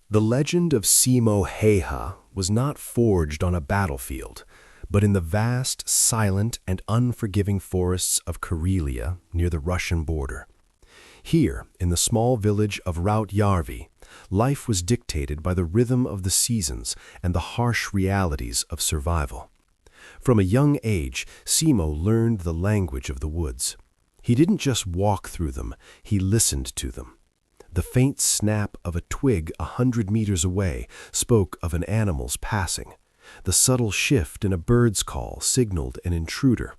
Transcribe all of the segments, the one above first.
The legend of Simo Häyhä was not forged on a battlefield, but in the vast, silent, and unforgiving forests of Karelia near the Russian border. Here, in the small village of Rautjärvi, life was dictated by the rhythm of the seasons and the harsh realities of survival. From a young age, Simo learned the language of the woods. He didn't just walk through them, he listened to them. The faint snap of a twig 100 meters away spoke of an animal's passing. The subtle shift in a bird's call signaled an intruder.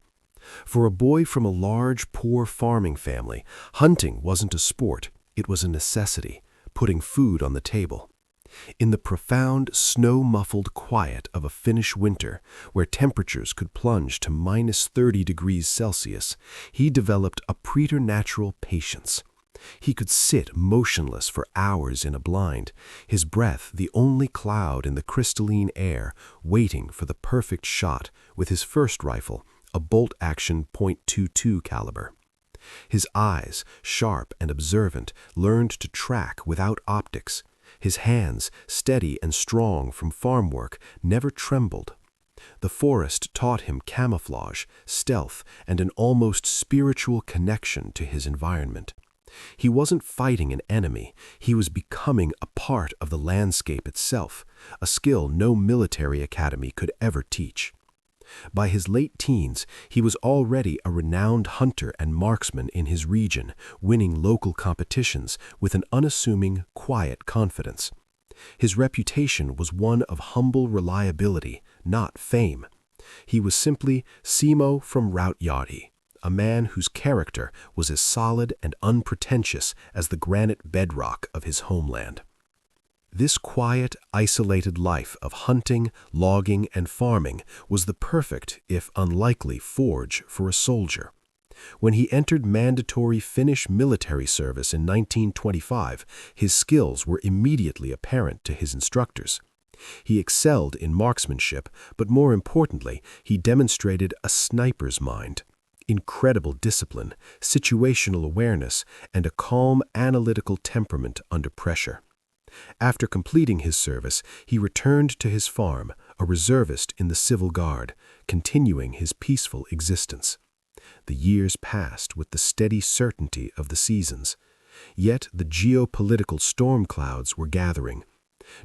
For a boy from a large, poor farming family, hunting wasn't a sport, it was a necessity, putting food on the table. In the profound, snow-muffled quiet of a Finnish winter, where temperatures could plunge to -30 degrees Celsius, he developed a preternatural patience. He could sit motionless for hours in a blind, his breath the only cloud in the crystalline air, waiting for the perfect shot with his first rifle, a bolt-action .22 caliber. His eyes, sharp and observant, learned to track without optics. His hands, steady and strong from farm work, never trembled. The forest taught him camouflage, stealth, and an almost spiritual connection to his environment. He wasn't fighting an enemy, he was becoming a part of the landscape itself, a skill no military academy could ever teach. By his late teens, he was already a renowned hunter and marksman in his region, winning local competitions with an unassuming, quiet confidence. His reputation was one of humble reliability, not fame. He was simply Simo from Rautjärvi, a man whose character was as solid and unpretentious as the granite bedrock of his homeland. This quiet, isolated life of hunting, logging, and farming was the perfect, if unlikely, forge for a soldier. When he entered mandatory Finnish military service in 1925, his skills were immediately apparent to his instructors. He excelled in marksmanship, but more importantly, he demonstrated a sniper's mind. Incredible discipline, situational awareness, and a calm, analytical temperament under pressure. After completing his service, he returned to his farm, a reservist in the Civil Guard, continuing his peaceful existence. The years passed with the steady certainty of the seasons. Yet the geopolitical storm clouds were gathering.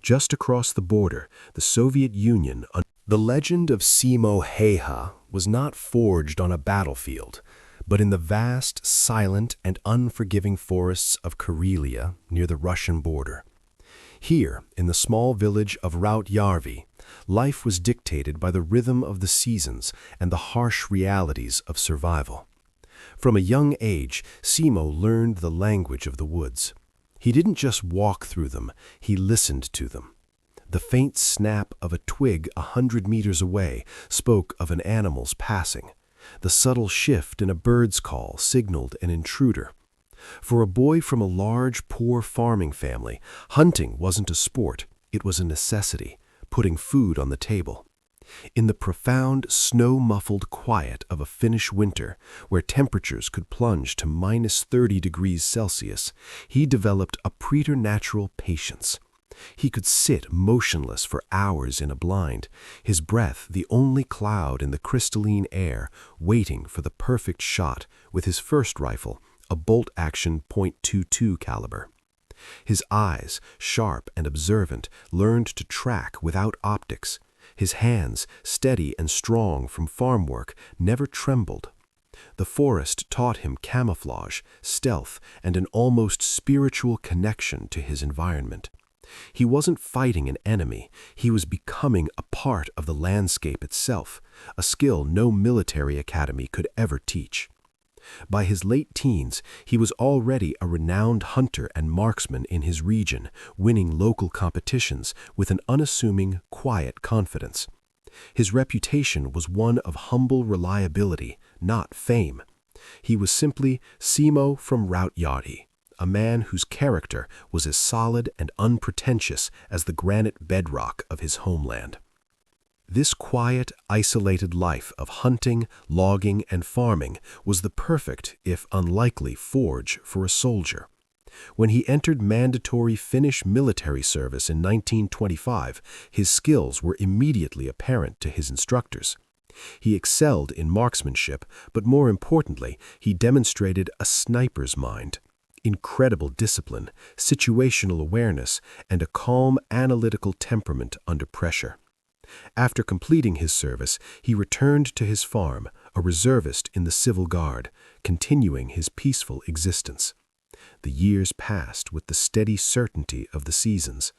Just across the border, the Soviet Union. The legend of Simo Häyhä was not forged on a battlefield, but in the vast, silent, and unforgiving forests of Karelia near the Russian border. Here, in the small village of Rautjärvi, life was dictated by the rhythm of the seasons and the harsh realities of survival. From a young age, Simo learned the language of the woods. He didn't just walk through them, he listened to them. The faint snap of a twig 100 meters away spoke of an animal's passing. The subtle shift in a bird's call signaled an intruder. For a boy from a large, poor farming family, hunting wasn't a sport, it was a necessity, putting food on the table. In the profound, snow-muffled quiet of a Finnish winter, where temperatures could plunge to -30 degrees Celsius, he developed a preternatural patience. He could sit motionless for hours in a blind, his breath the only cloud in the crystalline air, waiting for the perfect shot with his first rifle, a bolt-action .22 caliber. His eyes, sharp and observant, learned to track without optics. His hands, steady and strong from farm work, never trembled. The forest taught him camouflage, stealth, and an almost spiritual connection to his environment. He wasn't fighting an enemy, he was becoming a part of the landscape itself, a skill no military academy could ever teach. By his late teens, he was already a renowned hunter and marksman in his region, winning local competitions with an unassuming, quiet confidence. His reputation was one of humble reliability, not fame. He was simply Simo from Rautjärvi, a man whose character was as solid and unpretentious as the granite bedrock of his homeland. This quiet, isolated life of hunting, logging, and farming was the perfect, if unlikely, forge for a soldier. When he entered mandatory Finnish military service in 1925, his skills were immediately apparent to his instructors. He excelled in marksmanship, but more importantly, he demonstrated a sniper's mind, incredible discipline, situational awareness, and a calm, analytical temperament under pressure. After completing his service, he returned to his farm, a reservist in the Civil Guard, continuing his peaceful existence. The years passed with the steady certainty of the seasons.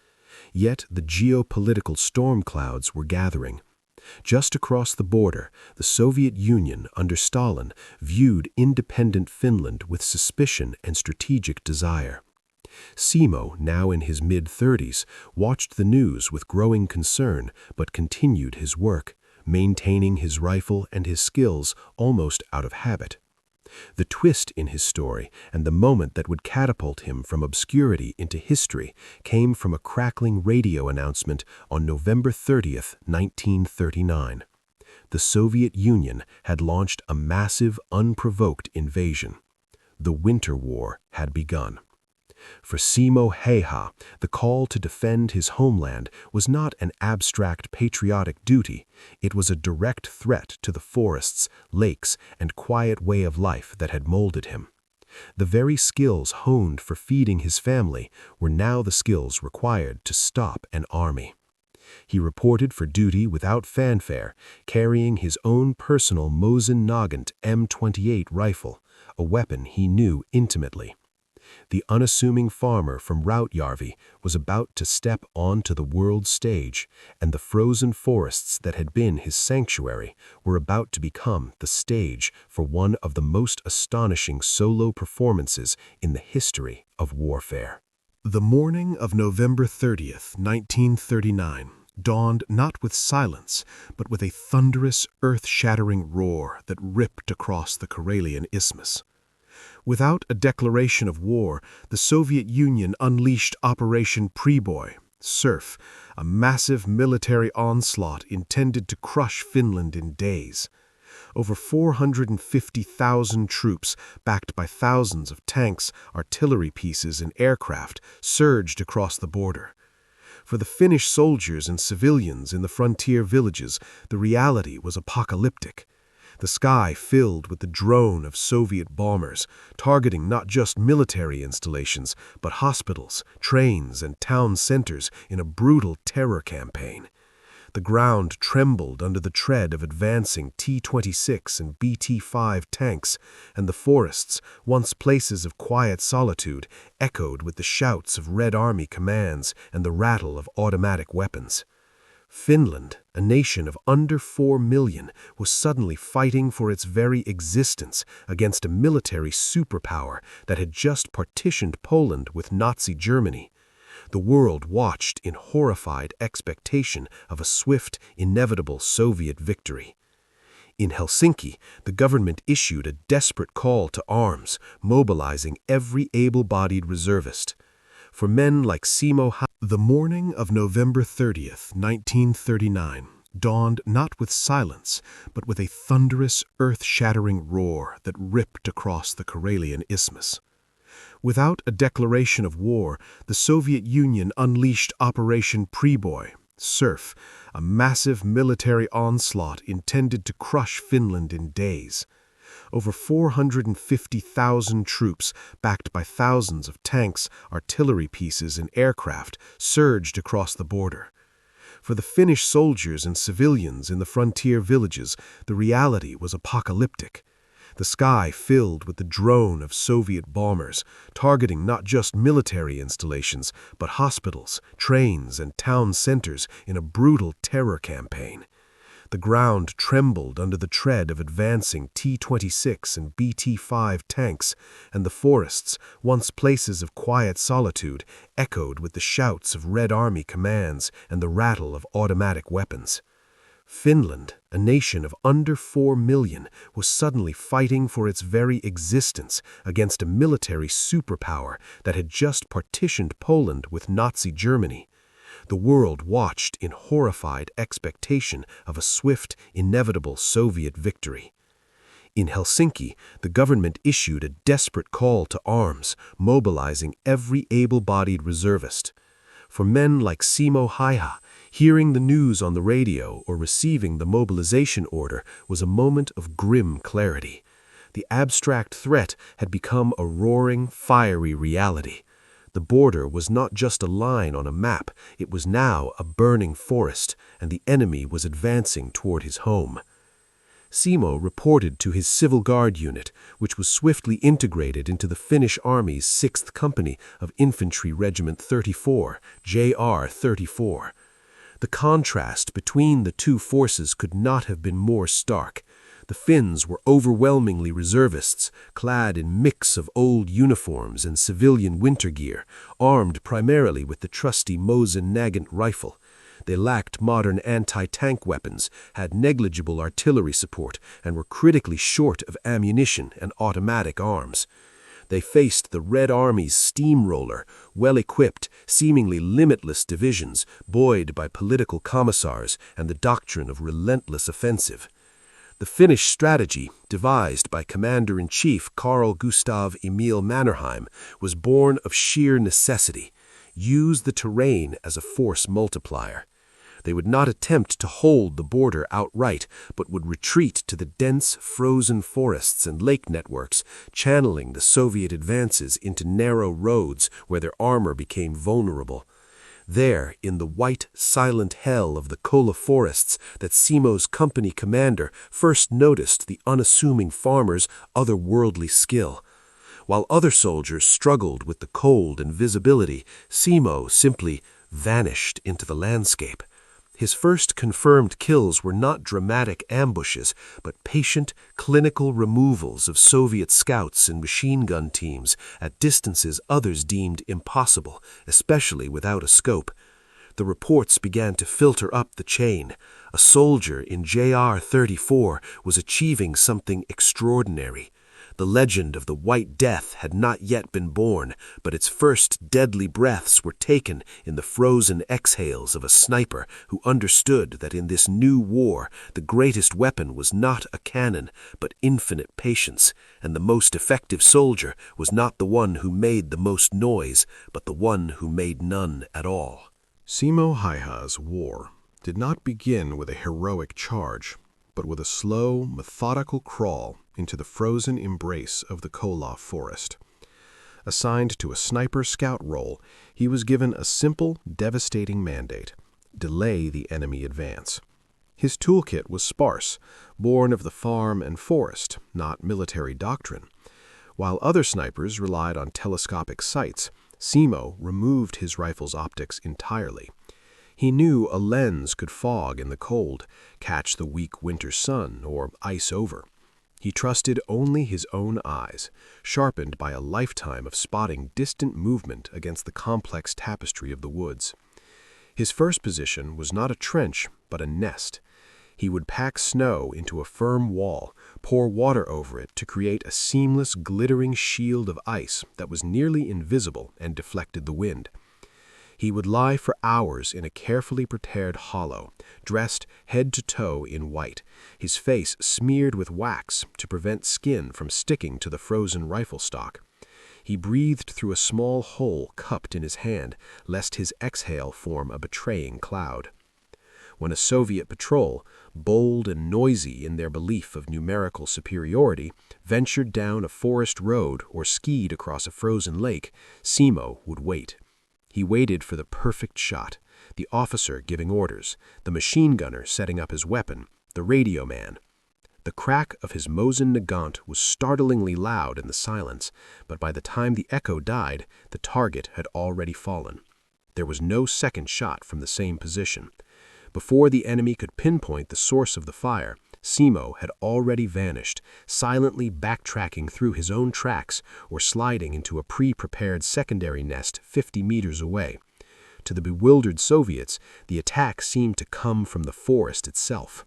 Yet the geopolitical storm clouds were gathering. Just across the border, the Soviet Union under Stalin viewed independent Finland with suspicion and strategic desire. Simo, now in his mid-30s, watched the news with growing concern but continued his work, maintaining his rifle and his skills almost out of habit. The twist in his story and the moment that would catapult him from obscurity into history came from a crackling radio announcement on November 30th, 1939. The Soviet Union had launched a massive, unprovoked invasion. The Winter War had begun. For Simo Häyhä, the call to defend his homeland was not an abstract patriotic duty, it was a direct threat to the forests, lakes, and quiet way of life that had molded him. The very skills honed for feeding his family were now the skills required to stop an army. He reported for duty without fanfare, carrying his own personal Mosin Nagant M28 rifle, a weapon he knew intimately. The unassuming farmer from Rautjärvi was about to step onto the world stage, and the frozen forests that had been his sanctuary were about to become the stage for one of the most astonishing solo performances in the history of warfare. The morning of November 30th, 1939, dawned not with silence, but with a thunderous, earth-shattering roar that ripped across the Karelian Isthmus. Without a declaration of war, the Soviet Union unleashed Operation Priboi, Surf, a massive military onslaught intended to crush Finland in days. Over 450,000 troops, backed by thousands of tanks, artillery pieces, and aircraft, surged across the border. For the Finnish soldiers and civilians in the frontier villages, the reality was apocalyptic. The sky filled with the drone of Soviet bombers, targeting not just military installations, but hospitals, trains, and town centers in a brutal terror campaign. The ground trembled under the tread of advancing T-26 and BT-5 tanks, and the forests, once places of quiet solitude, echoed with the shouts of Red Army commands and the rattle of automatic weapons. Finland, a nation of under 4 million, was suddenly fighting for its very existence against a military superpower that had just partitioned Poland with Nazi Germany. The world watched in horrified expectation of a swift, inevitable Soviet victory. In Helsinki, the government issued a desperate call to arms, mobilizing every able-bodied reservist. For men like Simo Häyhä, the morning of November 30th, 1939, dawned not with silence, but with a thunderous, earth-shattering roar that ripped across the Karelian Isthmus. Without a declaration of war, the Soviet Union unleashed Operation Priboi, Surf, a massive military onslaught intended to crush Finland in days. Over 450,000 troops, backed by thousands of tanks, artillery pieces, and aircraft, surged across the border. For the Finnish soldiers and civilians in the frontier villages, the reality was apocalyptic. The sky filled with the drone of Soviet bombers, targeting not just military installations, but hospitals, trains, and town centers in a brutal terror campaign. The ground trembled under the tread of advancing T-26 and BT-5 tanks, and the forests, once places of quiet solitude, echoed with the shouts of Red Army commands and the rattle of automatic weapons. Finland, a nation of under 4 million, was suddenly fighting for its very existence against a military superpower that had just partitioned Poland with Nazi Germany. The world watched in horrified expectation of a swift, inevitable Soviet victory. In Helsinki, the government issued a desperate call to arms, mobilizing every able-bodied reservist. For men like Simo Häyhä, hearing the news on the radio or receiving the mobilization order was a moment of grim clarity. The abstract threat had become a roaring, fiery reality. The border was not just a line on a map, it was now a burning forest, and the enemy was advancing toward his home. Simo reported to his Civil Guard unit, which was swiftly integrated into the Finnish Army's 6th Company of Infantry Regiment 34, JR 34. The contrast between the two forces could not have been more stark. The Finns were overwhelmingly reservists, clad in mix of old uniforms and civilian winter gear, armed primarily with the trusty Mosin Nagant rifle. They lacked modern anti-tank weapons, had negligible artillery support, and were critically short of ammunition and automatic arms. They faced the Red Army's steamroller, well-equipped, seemingly limitless divisions, buoyed by political commissars and the doctrine of relentless offensive. The Finnish strategy, devised by Commander-in-Chief Carl Gustav Emil Mannerheim, was born of sheer necessity. Use the terrain as a force multiplier. They would not attempt to hold the border outright, but would retreat to the dense, frozen forests and lake networks, channeling the Soviet advances into narrow roads where their armor became vulnerable. There, in the white, silent hell of the Kola forests, that Simo's company commander first noticed the unassuming farmer's otherworldly skill. While other soldiers struggled with the cold and visibility, Simo simply vanished into the landscape. His first confirmed kills were not dramatic ambushes, but patient, clinical removals of Soviet scouts and machine gun teams at distances others deemed impossible, especially without a scope. The reports began to filter up the chain. A soldier in JR 34 was achieving something extraordinary. The legend of the White Death had not yet been born, but its first deadly breaths were taken in the frozen exhales of a sniper who understood that in this new war the greatest weapon was not a cannon, but infinite patience, and the most effective soldier was not the one who made the most noise, but the one who made none at all. Simo Häyhä's war did not begin with a heroic charge, but with a slow, methodical crawl into the frozen embrace of the Kola forest. Assigned to a sniper scout role, he was given a simple, devastating mandate: delay the enemy advance. His toolkit was sparse, born of the farm and forest, not military doctrine. While other snipers relied on telescopic sights, Simo removed his rifle's optics entirely. He knew a lens could fog in the cold, catch the weak winter sun, or ice over. He trusted only his own eyes, sharpened by a lifetime of spotting distant movement against the complex tapestry of the woods. His first position was not a trench, but a nest. He would pack snow into a firm wall, pour water over it to create a seamless, glittering shield of ice that was nearly invisible and deflected the wind. He would lie for hours in a carefully prepared hollow, dressed head to toe in white, his face smeared with wax to prevent skin from sticking to the frozen rifle stock. He breathed through a small hole cupped in his hand, lest his exhale form a betraying cloud. When a Soviet patrol, bold and noisy in their belief of numerical superiority, ventured down a forest road or skied across a frozen lake, Simo would wait. He waited for the perfect shot, the officer giving orders, the machine gunner setting up his weapon, the radio man. The crack of his Mosin Nagant was startlingly loud in the silence, but by the time the echo died, the target had already fallen. There was no second shot from the same position. Before the enemy could pinpoint the source of the fire, Simo had already vanished, silently backtracking through his own tracks or sliding into a pre-prepared secondary nest 50 meters away. To the bewildered Soviets, the attack seemed to come from the forest itself.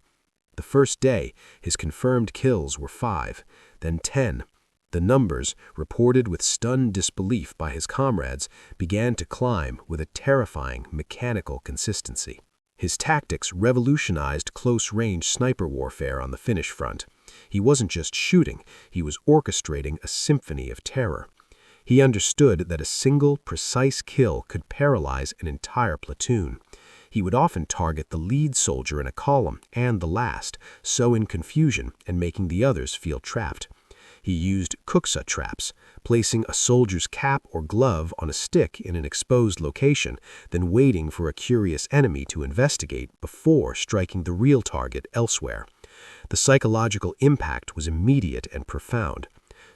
The first day, his confirmed kills were 5, then 10. The numbers, reported with stunned disbelief by his comrades, began to climb with a terrifying mechanical consistency. His tactics revolutionized close-range sniper warfare on the Finnish front. He wasn't just shooting, he was orchestrating a symphony of terror. He understood that a single, precise kill could paralyze an entire platoon. He would often target the lead soldier in a column and the last, sowing confusion and making the others feel trapped. He used kuksa traps, placing a soldier's cap or glove on a stick in an exposed location, then waiting for a curious enemy to investigate before striking the real target elsewhere. The psychological impact was immediate and profound.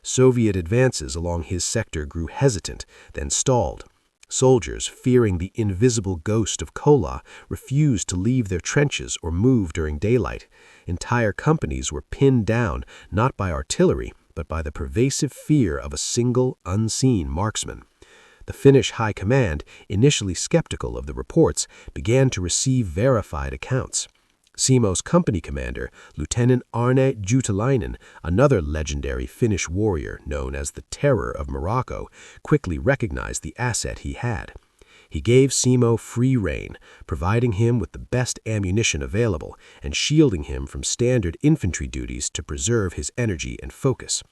Soviet advances along his sector grew hesitant, then stalled. Soldiers, fearing the invisible ghost of Kola, refused to leave their trenches or move during daylight. Entire companies were pinned down, not by artillery, but by the pervasive fear of a single, unseen marksman. The Finnish High Command, initially skeptical of the reports, began to receive verified accounts. Simo's company commander, Lieutenant Arne Juutilainen, another legendary Finnish warrior known as the Terror of Morocco, quickly recognized the asset he had. He gave Simo free rein, providing him with the best ammunition available and shielding him from standard infantry duties to preserve his energy and focus.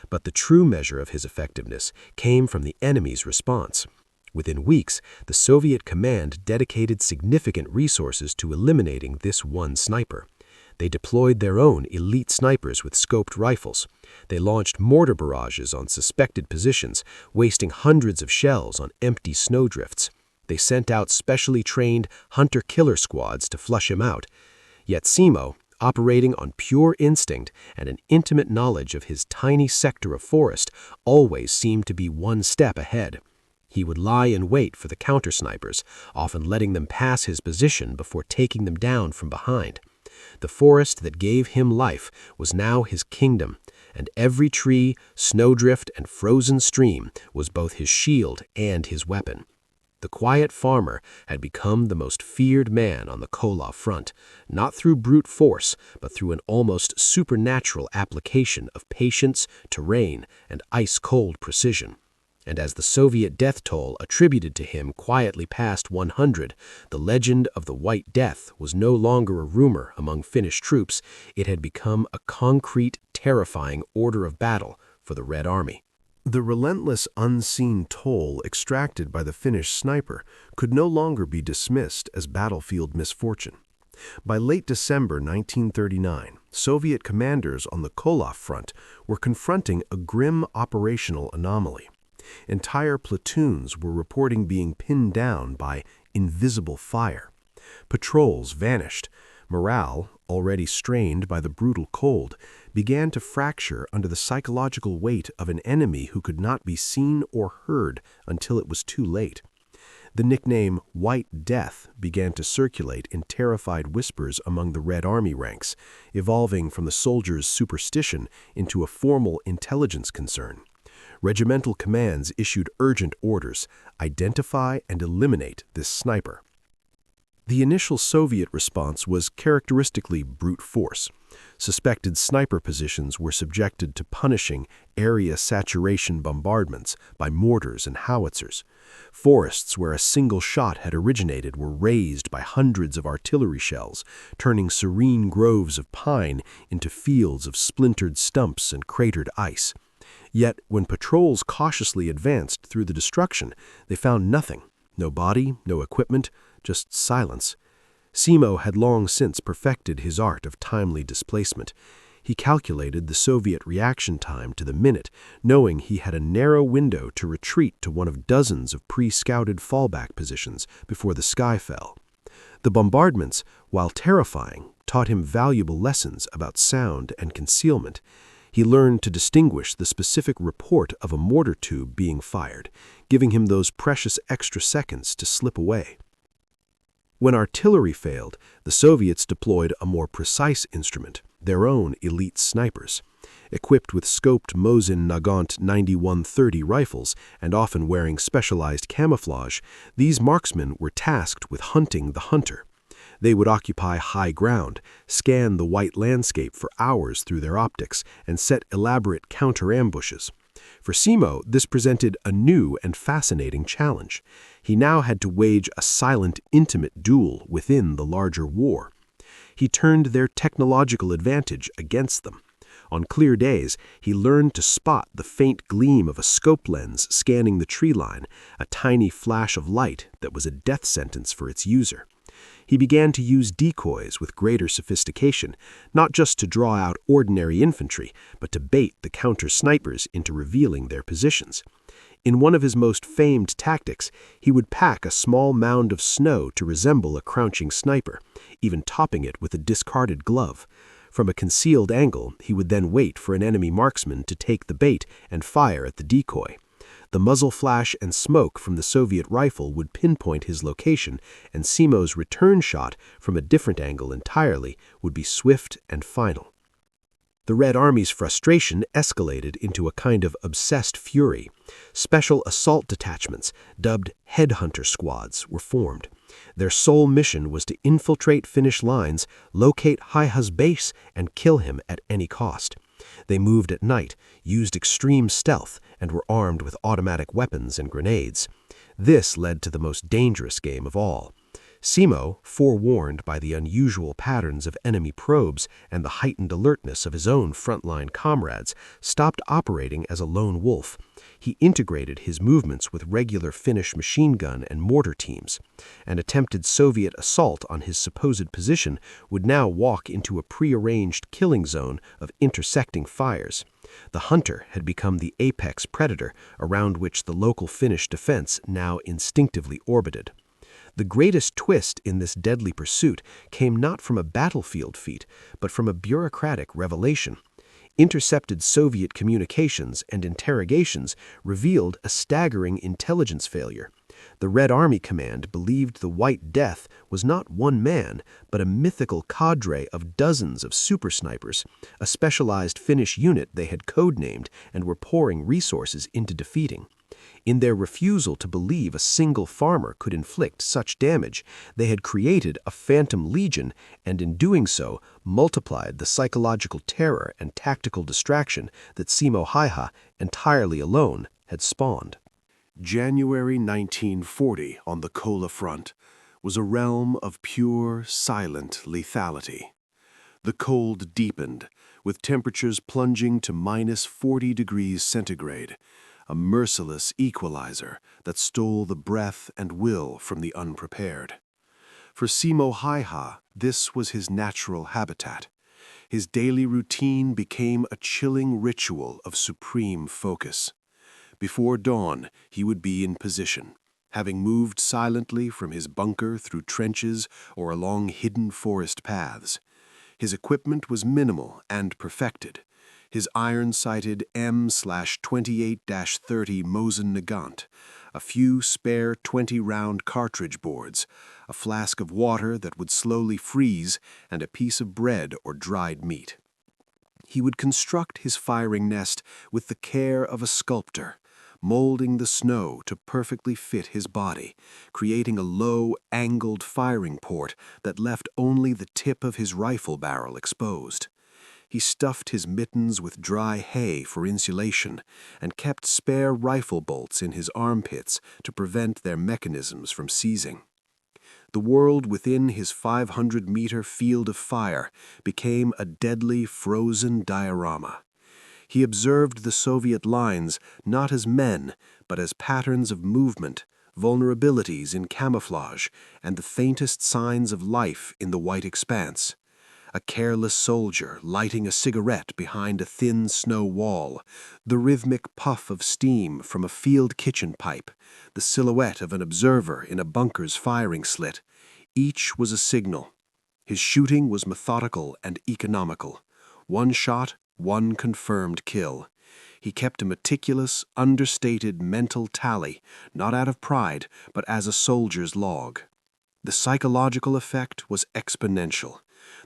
But the true measure of his effectiveness came from the enemy's response. Within weeks, the Soviet command dedicated significant resources to eliminating this one sniper. They deployed their own elite snipers with scoped rifles. They launched mortar barrages on suspected positions, wasting hundreds of shells on empty snowdrifts. They sent out specially trained hunter-killer squads to flush him out. Yet Simo, operating on pure instinct and an intimate knowledge of his tiny sector of forest, always seemed to be one step ahead. He would lie in wait for the counter-snipers, often letting them pass his position before taking them down from behind. The forest that gave him life was now his kingdom, and every tree, snowdrift, and frozen stream was both his shield and his weapon. The quiet farmer had become the most feared man on the Kola front, not through brute force, but through an almost supernatural application of patience, terrain, and ice-cold precision. And as the Soviet death toll attributed to him quietly passed 100, the legend of the White Death was no longer a rumor among Finnish troops. It had become a concrete, terrifying order of battle for the Red Army. The relentless, unseen toll extracted by the Finnish sniper could no longer be dismissed as battlefield misfortune. By late December 1939, Soviet commanders on the Kola front were confronting a grim operational anomaly. Entire platoons were reporting being pinned down by invisible fire. Patrols vanished. Morale, already strained by the brutal cold, began to fracture under the psychological weight of an enemy who could not be seen or heard until it was too late. The nickname White Death began to circulate in terrified whispers among the Red Army ranks, evolving from the soldiers' superstition into a formal intelligence concern. Regimental commands issued urgent orders: identify and eliminate this sniper. The initial Soviet response was characteristically brute force. Suspected sniper positions were subjected to punishing area saturation bombardments by mortars and howitzers. Forests where a single shot had originated were razed by hundreds of artillery shells, turning serene groves of pine into fields of splintered stumps and cratered ice. Yet, when patrols cautiously advanced through the destruction, they found nothing. No body, no equipment, just silence. Simo had long since perfected his art of timely displacement. He calculated the Soviet reaction time to the minute, knowing he had a narrow window to retreat to one of dozens of pre-scouted fallback positions before the sky fell. The bombardments, while terrifying, taught him valuable lessons about sound and concealment. He learned to distinguish the specific report of a mortar tube being fired, giving him those precious extra seconds to slip away. When artillery failed, the Soviets deployed a more precise instrument, their own elite snipers. Equipped with scoped Mosin Nagant 9130 rifles and often wearing specialized camouflage, these marksmen were tasked with hunting the hunter. They would occupy high ground, scan the white landscape for hours through their optics, and set elaborate counter-ambushes. For Simo, this presented a new and fascinating challenge. He now had to wage a silent, intimate duel within the larger war. He turned their technological advantage against them. On clear days, he learned to spot the faint gleam of a scope lens scanning the tree line, a tiny flash of light that was a death sentence for its user. He began to use decoys with greater sophistication, not just to draw out ordinary infantry, but to bait the counter-snipers into revealing their positions. In one of his most famed tactics, he would pack a small mound of snow to resemble a crouching sniper, even topping it with a discarded glove. From a concealed angle, he would then wait for an enemy marksman to take the bait and fire at the decoy. The muzzle flash and smoke from the Soviet rifle would pinpoint his location, and Simo's return shot, from a different angle entirely, would be swift and final. The Red Army's frustration escalated into a kind of obsessed fury. Special assault detachments, dubbed headhunter squads, were formed. Their sole mission was to infiltrate Finnish lines, locate Häyhä's base, and kill him at any cost. They moved at night, used extreme stealth, and were armed with automatic weapons and grenades. This led to the most dangerous game of all. Simo, forewarned by the unusual patterns of enemy probes and the heightened alertness of his own frontline comrades, stopped operating as a lone wolf. He integrated his movements with regular Finnish machine gun and mortar teams. An attempted Soviet assault on his supposed position would now walk into a prearranged killing zone of intersecting fires. The hunter had become the apex predator around which the local Finnish defense now instinctively orbited. The greatest twist in this deadly pursuit came not from a battlefield feat, but from a bureaucratic revelation. Intercepted Soviet communications and interrogations revealed a staggering intelligence failure. The Red Army Command believed the White Death was not one man, but a mythical cadre of dozens of super snipers, a specialized Finnish unit they had codenamed and were pouring resources into defeating. In their refusal to believe a single farmer could inflict such damage, they had created a phantom legion and in doing so multiplied the psychological terror and tactical distraction that Simo Häyhä, entirely alone, had spawned. January 1940 on the Kola front was a realm of pure, silent lethality. The cold deepened, with temperatures plunging to -40 degrees centigrade, a merciless equalizer that stole the breath and will from the unprepared. For Simo Häyhä, this was his natural habitat. His daily routine became a chilling ritual of supreme focus. Before dawn, he would be in position, having moved silently from his bunker through trenches or along hidden forest paths. His equipment was minimal and perfected. His iron-sighted M/28-30 Mosin Nagant, a few spare 20-round cartridge boards, a flask of water that would slowly freeze, and a piece of bread or dried meat. He would construct his firing nest with the care of a sculptor, molding the snow to perfectly fit his body, creating a low, angled firing port that left only the tip of his rifle barrel exposed. He stuffed his mittens with dry hay for insulation and kept spare rifle bolts in his armpits to prevent their mechanisms from seizing. The world within his 500-meter field of fire became a deadly frozen diorama. He observed the Soviet lines not as men, but as patterns of movement, vulnerabilities in camouflage, and the faintest signs of life in the white expanse. A careless soldier lighting a cigarette behind a thin snow wall, the rhythmic puff of steam from a field kitchen pipe, the silhouette of an observer in a bunker's firing slit. Each was a signal. His shooting was methodical and economical. One shot, one confirmed kill. He kept a meticulous, understated mental tally, not out of pride, but as a soldier's log. The psychological effect was exponential.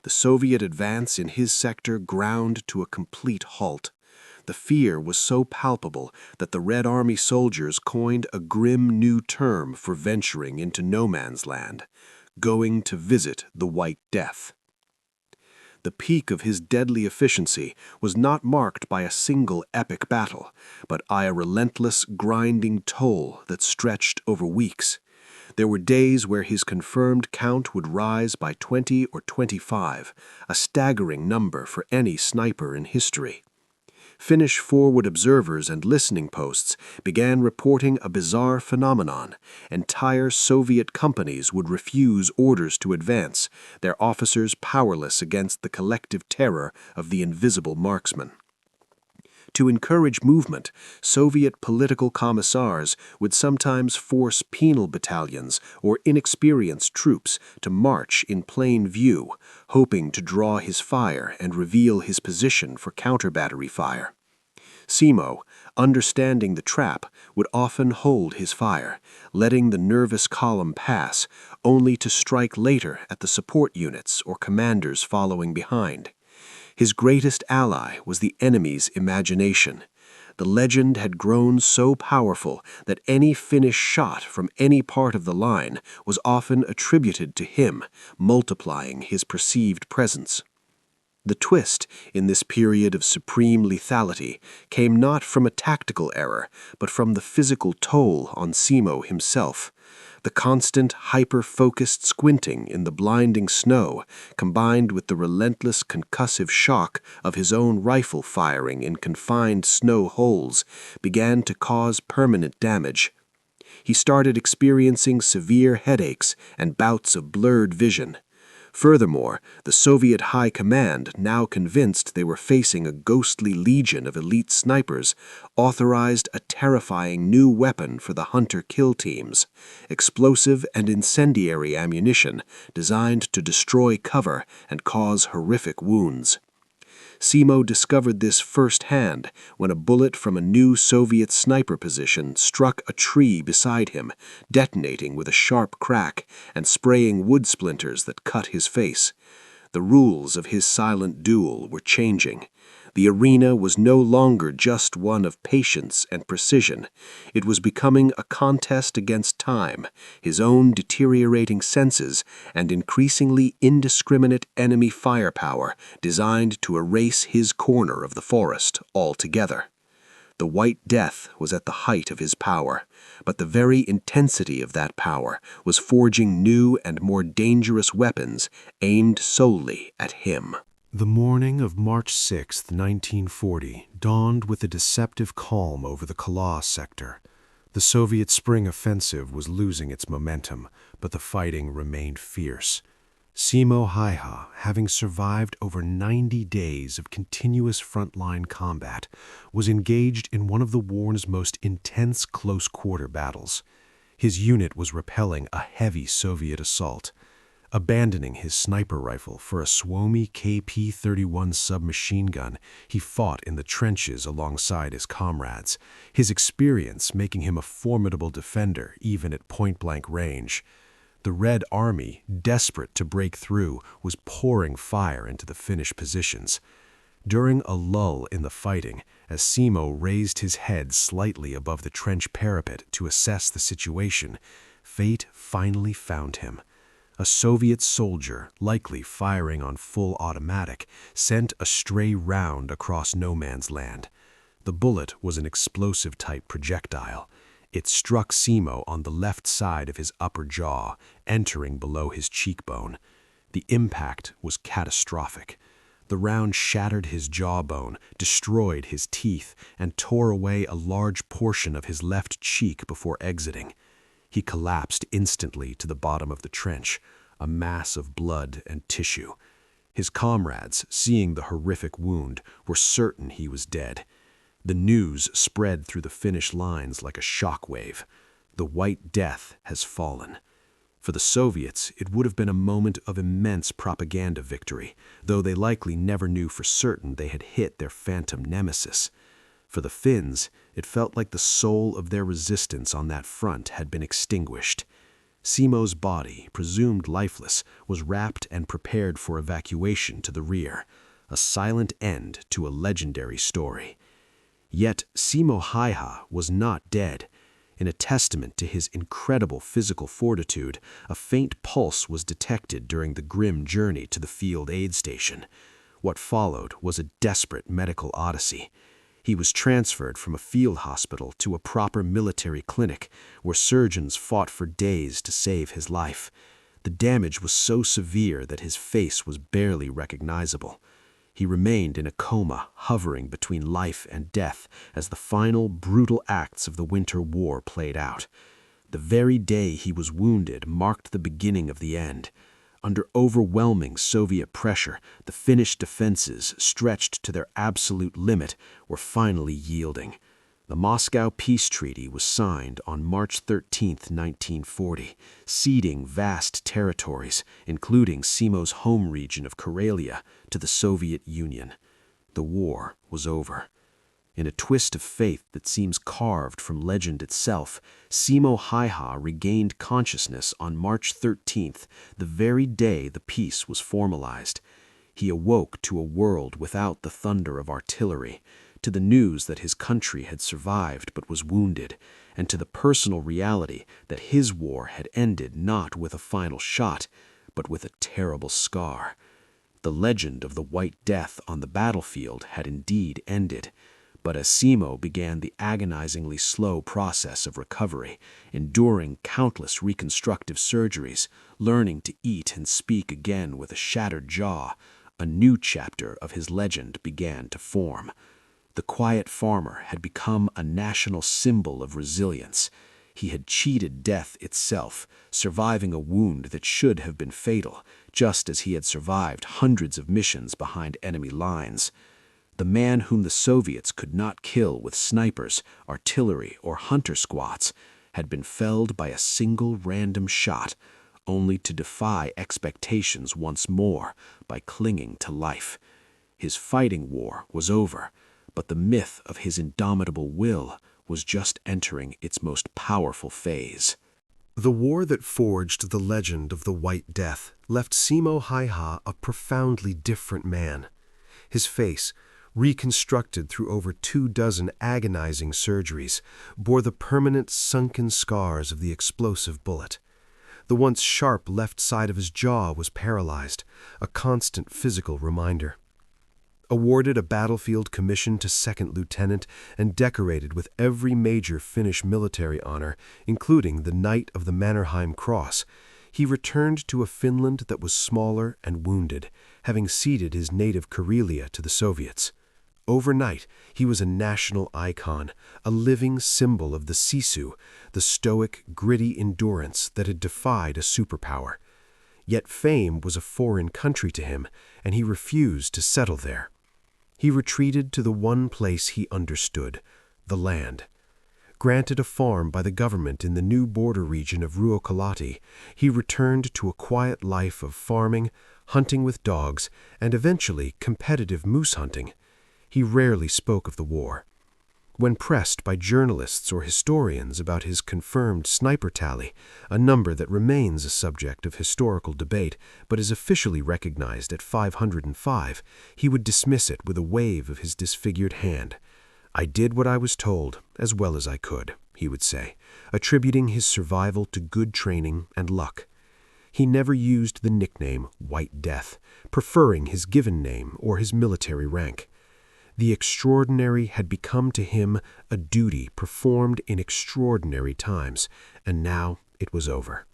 The Soviet advance in his sector ground to a complete halt. The fear was so palpable that the Red Army soldiers coined a grim new term for venturing into no man's land, going to visit the White Death. The peak of his deadly efficiency was not marked by a single epic battle, but by a relentless, grinding toll that stretched over weeks. There were days where his confirmed count would rise by 20 or 25, a staggering number for any sniper in history. Finnish forward observers and listening posts began reporting a bizarre phenomenon. Entire Soviet companies would refuse orders to advance, their officers powerless against the collective terror of the invisible marksman. To encourage movement, Soviet political commissars would sometimes force penal battalions or inexperienced troops to march in plain view, hoping to draw his fire and reveal his position for counter-battery fire. Simo, understanding the trap, would often hold his fire, letting the nervous column pass, only to strike later at the support units or commanders following behind. His greatest ally was the enemy's imagination. The legend had grown so powerful that any Finnish shot from any part of the line was often attributed to him, multiplying his perceived presence. The twist in this period of supreme lethality came not from a tactical error, but from the physical toll on Simo himself. The constant, hyper-focused squinting in the blinding snow, combined with the relentless concussive shock of his own rifle firing in confined snow holes, began to cause permanent damage. He started experiencing severe headaches and bouts of blurred vision. Furthermore, the Soviet High Command, now convinced they were facing a ghostly legion of elite snipers, authorized a terrifying new weapon for the hunter-kill teams: explosive and incendiary ammunition designed to destroy cover and cause horrific wounds. Simo discovered this firsthand when a bullet from a new Soviet sniper position struck a tree beside him, detonating with a sharp crack and spraying wood splinters that cut his face. The rules of his silent duel were changing. The arena was no longer just one of patience and precision. It was becoming a contest against time, his own deteriorating senses, and increasingly indiscriminate enemy firepower designed to erase his corner of the forest altogether. The White Death was at the height of his power, but the very intensity of that power was forging new and more dangerous weapons aimed solely at him. The morning of March 6, 1940, dawned with a deceptive calm over the Kala sector. The Soviet spring offensive was losing its momentum, but the fighting remained fierce. Simo Häyhä, having survived over 90 days of continuous frontline combat, was engaged in one of the war's most intense close-quarter battles. His unit was repelling a heavy Soviet assault. Abandoning his sniper rifle for a Suomi KP-31 submachine gun, he fought in the trenches alongside his comrades, his experience making him a formidable defender even at point-blank range. The Red Army, desperate to break through, was pouring fire into the Finnish positions. During a lull in the fighting, as Simo raised his head slightly above the trench parapet to assess the situation, fate finally found him. A Soviet soldier, likely firing on full automatic, sent a stray round across no man's land. The bullet was an explosive-type projectile. It struck Simo on the left side of his upper jaw, entering below his cheekbone. The impact was catastrophic. The round shattered his jawbone, destroyed his teeth, and tore away a large portion of his left cheek before exiting. He collapsed instantly to the bottom of the trench, a mass of blood and tissue. His comrades, seeing the horrific wound, were certain he was dead. The news spread through the Finnish lines like a shockwave. The White Death has fallen. For the Soviets, it would have been a moment of immense propaganda victory, though they likely never knew for certain they had hit their phantom nemesis. For the Finns, it felt like the soul of their resistance on that front had been extinguished. Simo's body, presumed lifeless, was wrapped and prepared for evacuation to the rear, a silent end to a legendary story. Yet Simo Häyhä was not dead. In a testament to his incredible physical fortitude, a faint pulse was detected during the grim journey to the field aid station. What followed was a desperate medical odyssey. He was transferred from a field hospital to a proper military clinic where surgeons fought for days to save his life. The damage was so severe that his face was barely recognizable. He remained in a coma, hovering between life and death as the final brutal acts of the Winter War played out. The very day he was wounded marked the beginning of the end. Under overwhelming Soviet pressure, the Finnish defenses, stretched to their absolute limit, were finally yielding. The Moscow Peace Treaty was signed on March 13, 1940, ceding vast territories, including Simo's home region of Karelia, to the Soviet Union. The war was over. In a twist of fate that seems carved from legend itself, Simo Häyhä regained consciousness on March 13th, the very day the peace was formalized. He awoke to a world without the thunder of artillery, to the news that his country had survived but was wounded, and to the personal reality that his war had ended not with a final shot, but with a terrible scar. The legend of the White Death on the battlefield had indeed ended. But as Simo began the agonizingly slow process of recovery, enduring countless reconstructive surgeries, learning to eat and speak again with a shattered jaw, a new chapter of his legend began to form. The quiet farmer had become a national symbol of resilience. He had cheated death itself, surviving a wound that should have been fatal, just as he had survived hundreds of missions behind enemy lines. The man whom the Soviets could not kill with snipers, artillery, or hunter squads had been felled by a single random shot, only to defy expectations once more by clinging to life. His fighting war was over, but the myth of his indomitable will was just entering its most powerful phase. The war that forged the legend of the White Death left Simo Häyhä a profoundly different man. His face, reconstructed through over 24 agonizing surgeries, bore the permanent sunken scars of the explosive bullet. The once sharp left side of his jaw was paralyzed, a constant physical reminder. Awarded a battlefield commission to second lieutenant and decorated with every major Finnish military honor, including the Knight of the Mannerheim Cross, he returned to a Finland that was smaller and wounded, having ceded his native Karelia to the Soviets. Overnight, he was a national icon, a living symbol of the Sisu, the stoic, gritty endurance that had defied a superpower. Yet fame was a foreign country to him, and he refused to settle there. He retreated to the one place he understood, the land. Granted a farm by the government in the new border region of Ruokolahti, he returned to a quiet life of farming, hunting with dogs, and eventually competitive moose hunting. He rarely spoke of the war. When pressed by journalists or historians about his confirmed sniper tally, a number that remains a subject of historical debate but is officially recognized at 505, he would dismiss it with a wave of his disfigured hand. "I did what I was told, as well as I could," he would say, attributing his survival to good training and luck. He never used the nickname White Death, preferring his given name or his military rank. The extraordinary had become to him a duty performed in extraordinary times, and now it was over.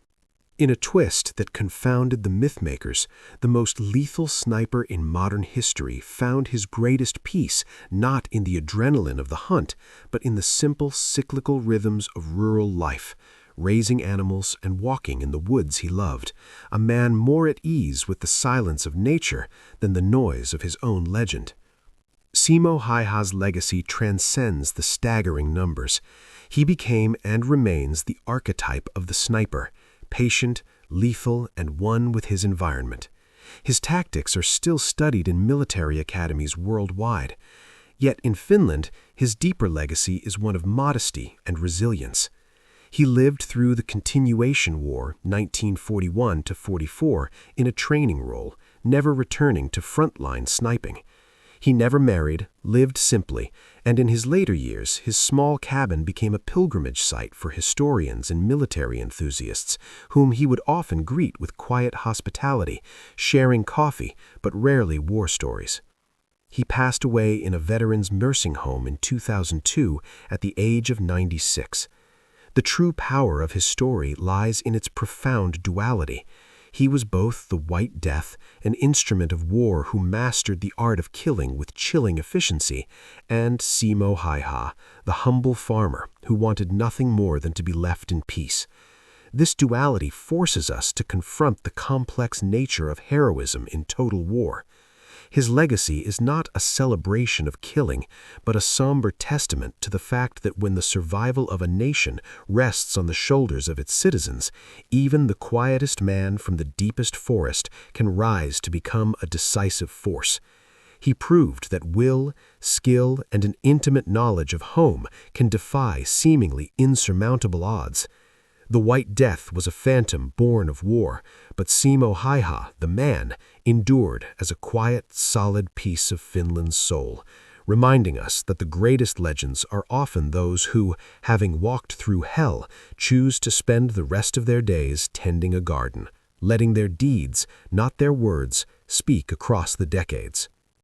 In a twist that confounded the mythmakers, the most lethal sniper in modern history found his greatest peace not in the adrenaline of the hunt, but in the simple cyclical rhythms of rural life, raising animals and walking in the woods he loved, a man more at ease with the silence of nature than the noise of his own legend. Simo Häyhä's legacy transcends the staggering numbers. He became and remains the archetype of the sniper, patient, lethal, and one with his environment. His tactics are still studied in military academies worldwide. Yet in Finland, his deeper legacy is one of modesty and resilience. He lived through the Continuation War, 1941-44, in a training role, never returning to frontline sniping. He never married, lived simply, and in his later years, his small cabin became a pilgrimage site for historians and military enthusiasts, whom he would often greet with quiet hospitality, sharing coffee, but rarely war stories. He passed away in a veterans' nursing home in 2002 at the age of 96. The true power of his story lies in its profound duality. He was both the White Death, an instrument of war who mastered the art of killing with chilling efficiency, and Simo Häyhä, the humble farmer who wanted nothing more than to be left in peace. This duality forces us to confront the complex nature of heroism in total war. His legacy is not a celebration of killing, but a somber testament to the fact that when the survival of a nation rests on the shoulders of its citizens, even the quietest man from the deepest forest can rise to become a decisive force. He proved that will, skill, and an intimate knowledge of home can defy seemingly insurmountable odds. The White Death was a phantom born of war, but Simo Häyhä, the man, endured as a quiet, solid piece of Finland's soul, reminding us that the greatest legends are often those who, having walked through hell, choose to spend the rest of their days tending a garden, letting their deeds, not their words, speak across the decades.